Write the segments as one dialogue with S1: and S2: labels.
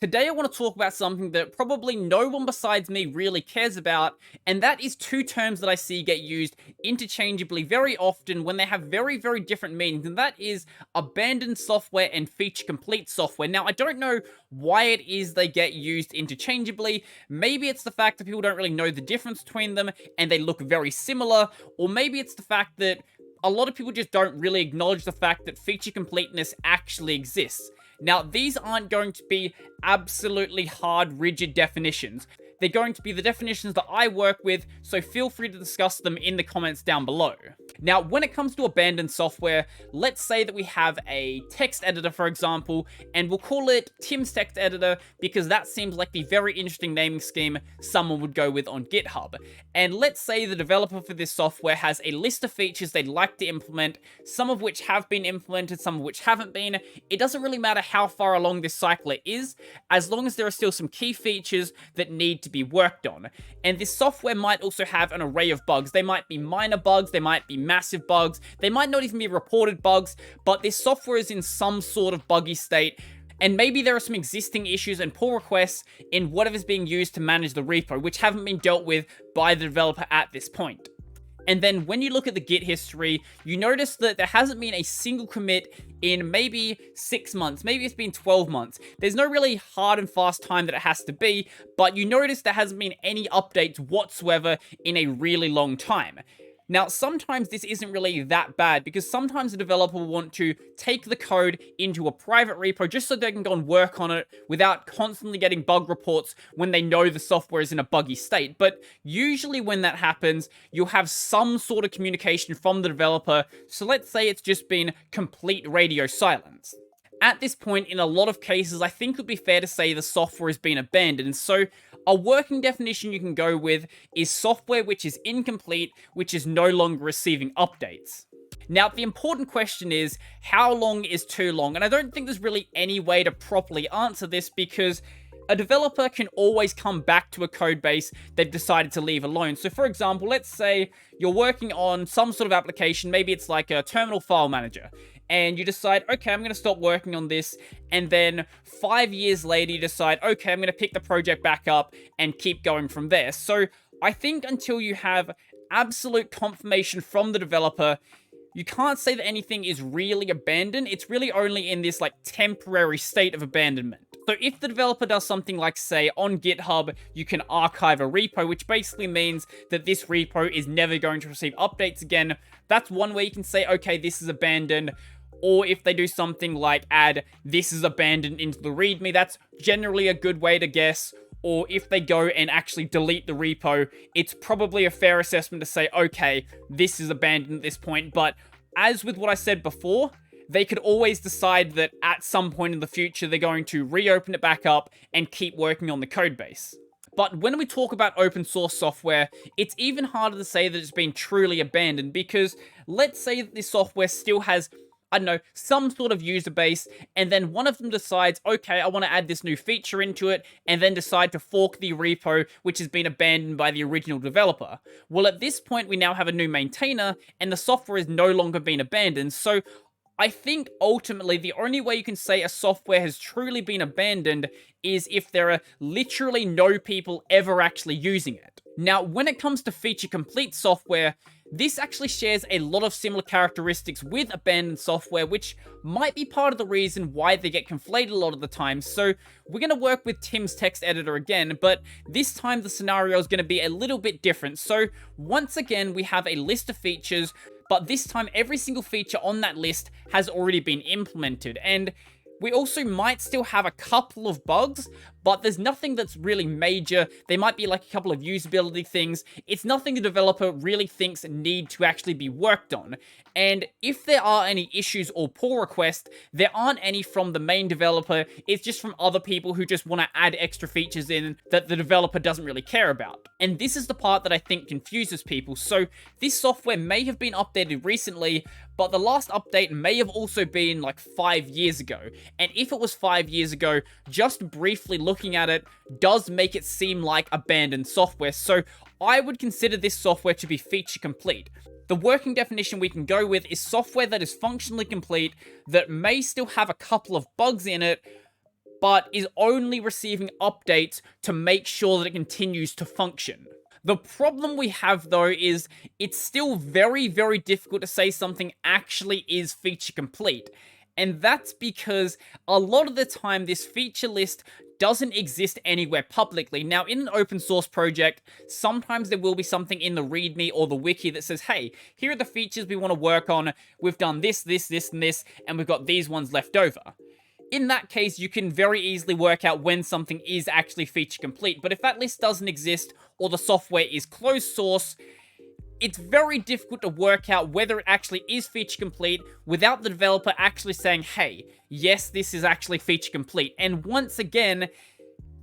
S1: Today, I want to talk about something that probably no one besides me really cares about, and that is two terms that I see get used interchangeably very often when they have very, very different meanings, and that is abandoned software and feature complete software. Now, I don't know why it is they get used interchangeably. Maybe it's the fact that people don't really know the difference between them and they look very similar, or maybe it's the fact that a lot of people just don't really acknowledge the fact that feature completeness actually exists. Now, these aren't going to be absolutely hard, rigid definitions. They're going to be the definitions that I work with, so feel free to discuss them in the comments down below. Now, when it comes to abandoned software, let's say that we have a text editor, for example, and we'll call it Tim's Text Editor because that seems like the very interesting naming scheme someone would go with on GitHub. And let's say the developer for this software has a list of features they'd like to implement, some of which have been implemented, some of which haven't been. It doesn't really matter how far along this cycle it is, as long as there are still some key features that need to be worked on. And this software might also have an array of bugs. They might be minor bugs, they might be massive bugs, they might not even be reported bugs, but this software is in some sort of buggy state, and maybe there are some existing issues and pull requests in whatever's being used to manage the repo, which haven't been dealt with by the developer at this point. And then when you look at the Git history, you notice that there hasn't been a single commit in maybe 6 months, maybe it's been 12 months. There's no really hard and fast time that it has to be, but you notice there hasn't been any updates whatsoever in a really long time. Now, sometimes this isn't really that bad because sometimes the developer will want to take the code into a private repo just so they can go and work on it without constantly getting bug reports when they know the software is in a buggy state. But usually when that happens, you'll have some sort of communication from the developer. So let's say it's just been complete radio silence. At this point, in a lot of cases, I think it would be fair to say the software has been abandoned. So a working definition you can go with is software which is incomplete, which is no longer receiving updates. Now, the important question is, how long is too long? And I don't think there's really any way to properly answer this because a developer can always come back to a code base they've decided to leave alone. So for example, let's say you're working on some sort of application, maybe it's like a terminal file manager, and you decide, okay, I'm going to stop working on this, and then 5 years later you decide, okay, I'm going to pick the project back up and keep going from there. So I think until you have absolute confirmation from the developer, you can't say that anything is really abandoned. It's really only in this like temporary state of abandonment. So if the developer does something like, say, on GitHub, you can archive a repo, which basically means that this repo is never going to receive updates again. That's one way you can say, okay, this is abandoned. Or if they do something like add this is abandoned into the README, that's generally a good way to guess. Or if they go and actually delete the repo, it's probably a fair assessment to say, okay, this is abandoned at this point. But as with what I said before, they could always decide that at some point in the future, they're going to reopen it back up and keep working on the code base. But when we talk about open source software, it's even harder to say that it's been truly abandoned because let's say that this software still has, I don't know, some sort of user base, and then one of them decides, okay, I want to add this new feature into it, and then decide to fork the repo, which has been abandoned by the original developer. Well, at this point, we now have a new maintainer, and the software has no longer been abandoned, so I think ultimately the only way you can say a software has truly been abandoned is if there are literally no people ever actually using it. Now, when it comes to feature complete software, this actually shares a lot of similar characteristics with abandoned software, which might be part of the reason why they get conflated a lot of the time. So we're going to work with Tim's Text Editor again, but this time the scenario is going to be a little bit different. So once again, we have a list of features, but this time every single feature on that list has already been implemented. And we also might still have a couple of bugs, but there's nothing that's really major. They might be like a couple of usability things. It's nothing the developer really thinks need to actually be worked on. And if there are any issues or pull requests, there aren't any from the main developer. It's just from other people who just want to add extra features in that the developer doesn't really care about. And this is the part that I think confuses people. So this software may have been updated recently, but the last update may have also been like 5 years ago. And if it was 5 years ago, just briefly looking at it does make it seem like abandoned software. So I would consider this software to be feature complete. The working definition we can go with is software that is functionally complete, that may still have a couple of bugs in it, but is only receiving updates to make sure that it continues to function. The problem we have, though, is it's still very, very difficult to say something actually is feature complete. And that's because a lot of the time this feature list doesn't exist anywhere publicly. Now, in an open source project, sometimes there will be something in the README or the wiki that says, hey, here are the features we want to work on. We've done this, this, this, and this, and we've got these ones left over. In that case, you can very easily work out when something is actually feature complete. But if that list doesn't exist, or the software is closed source, it's very difficult to work out whether it actually is feature complete without the developer actually saying, hey, yes, this is actually feature complete. And once again,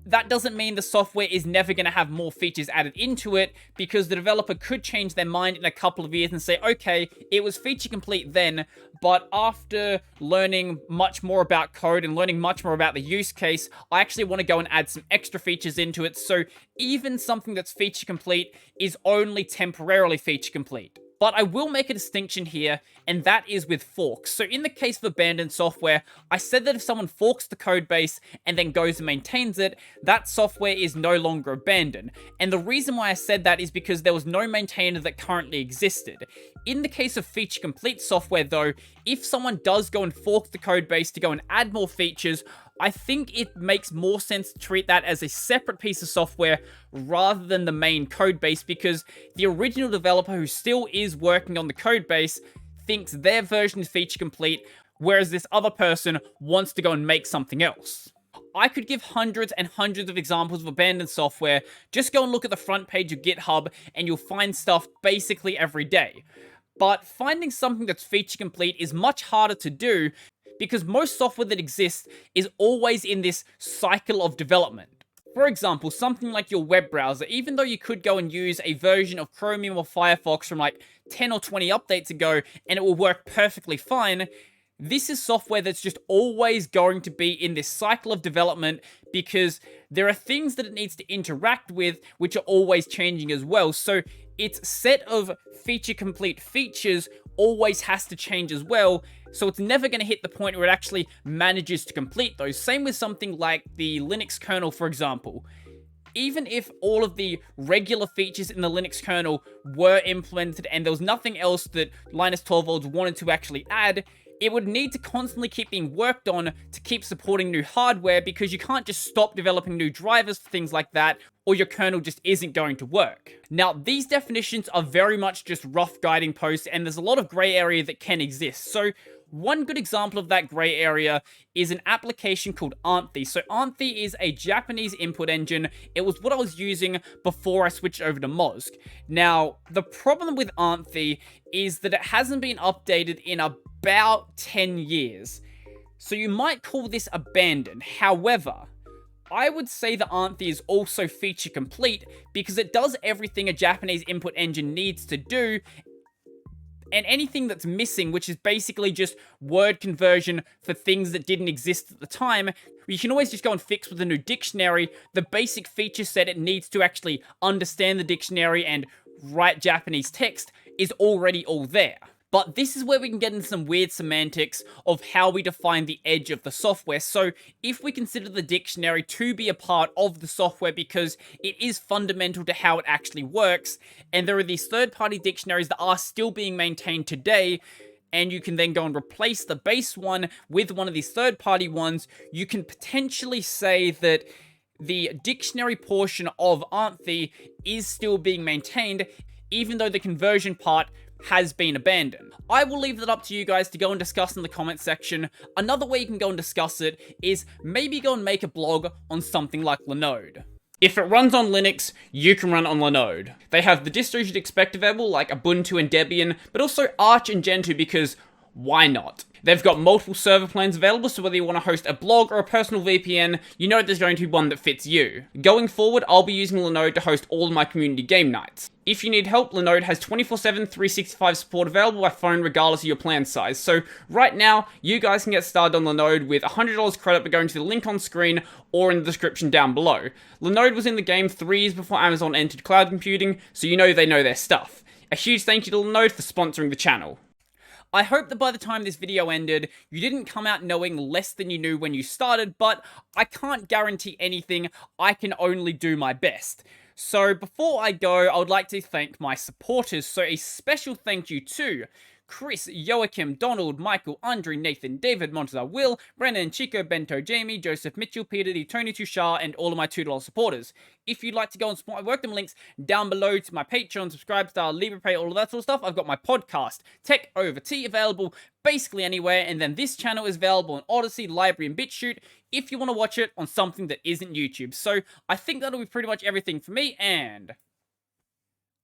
S1: that doesn't mean the software is never going to have more features added into it, because the developer could change their mind in a couple of years and say, okay, it was feature complete then, but after learning much more about code and learning much more about the use case, I actually want to go and add some extra features into it. So even something that's feature complete is only temporarily feature complete. But I will make a distinction here, and that is with forks. So in the case of abandoned software, I said that if someone forks the code base and then goes and maintains it, that software is no longer abandoned. And the reason why I said that is because there was no maintainer that currently existed. In the case of feature complete software though, if someone does go and fork the code base to go and add more features, I think it makes more sense to treat that as a separate piece of software rather than the main code base, because the original developer who still is working on the code base thinks their version is feature complete, whereas this other person wants to go and make something else. I could give hundreds and hundreds of examples of abandoned software. Just go and look at the front page of GitHub and you'll find stuff basically every day. But finding something that's feature complete is much harder to do, because most software that exists is always in this cycle of development. For example, something like your web browser, even though you could go and use a version of Chromium or Firefox from like 10 or 20 updates ago and it will work perfectly fine, this is software that's just always going to be in this cycle of development, because there are things that it needs to interact with which are always changing as well. So its set of feature complete features always has to change as well, so it's never going to hit the point where it actually manages to complete those. Same with something like the Linux kernel, for example. Even if all of the regular features in the Linux kernel were implemented and there was nothing else that Linus Torvalds wanted to actually add, it would need to constantly keep being worked on to keep supporting new hardware, because you can't just stop developing new drivers for things like that, or your kernel just isn't going to work. Now, these definitions are very much just rough guiding posts, and there's a lot of gray area that can exist. So one good example of that gray area is an application called Anthi. So Anthi is a Japanese input engine. It was what I was using before I switched over to Mozg. Now, the problem with Anthi is that it hasn't been updated in about 10 years. So you might call this abandoned. However, I would say that Anthi is also feature complete, because it does everything a Japanese input engine needs to do, and anything that's missing, which is basically just word conversion for things that didn't exist at the time, you can always just go and fix with a new dictionary. The basic feature set it needs to actually understand the dictionary and write Japanese text is already all there. But this is where we can get into some weird semantics of how we define the edge of the software. So if we consider the dictionary to be a part of the software because it is fundamental to how it actually works, and there are these third-party dictionaries that are still being maintained today, and you can then go and replace the base one with one of these third-party ones, you can potentially say that the dictionary portion of Anthi is still being maintained, even though the conversion part has been abandoned. I will leave that up to you guys to go and discuss in the comment section. Another way you can go and discuss it is maybe go and make a blog on something like Linode. If it runs on Linux, you can run on Linode. They have the distros you'd expect available, like Ubuntu and Debian, but also Arch and Gentoo, because why not? They've got multiple server plans available, so whether you want to host a blog or a personal VPN, you know there's going to be one that fits you. Going forward, I'll be using Linode to host all of my community game nights. If you need help, Linode has 24/7, 365 support available by phone regardless of your plan size. So right now, you guys can get started on Linode with $100 credit by going to the link on screen or in the description down below. Linode was in the game 3 years before Amazon entered cloud computing, so you know they know their stuff. A huge thank you to Linode for sponsoring the channel. I hope that by the time this video ended, you didn't come out knowing less than you knew when you started, but I can't guarantee anything. I can only do my best. So before I go, I would like to thank my supporters. So a special thank you to Chris, Joachim, Donald, Michael, Andre, Nathan, David, Montezar, Will, Brennan, Chico, Bento, Jamie, Joseph, Mitchell, Peter, D, Tony Tushar, and all of my $2 supporters. If you'd like to go and support my work, them links down below to my Patreon, Subscribe Star, LibrePay, all of that sort of stuff. I've got my podcast, Tech Over Tea, available basically anywhere, and then this channel is available on Odyssey, Library, and BitChute if you want to watch it on something that isn't YouTube. So I think that'll be pretty much everything for me, and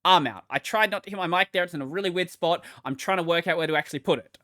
S1: I'm out. I tried not to hit my mic there. It's in a really weird spot. I'm trying to work out where to actually put it.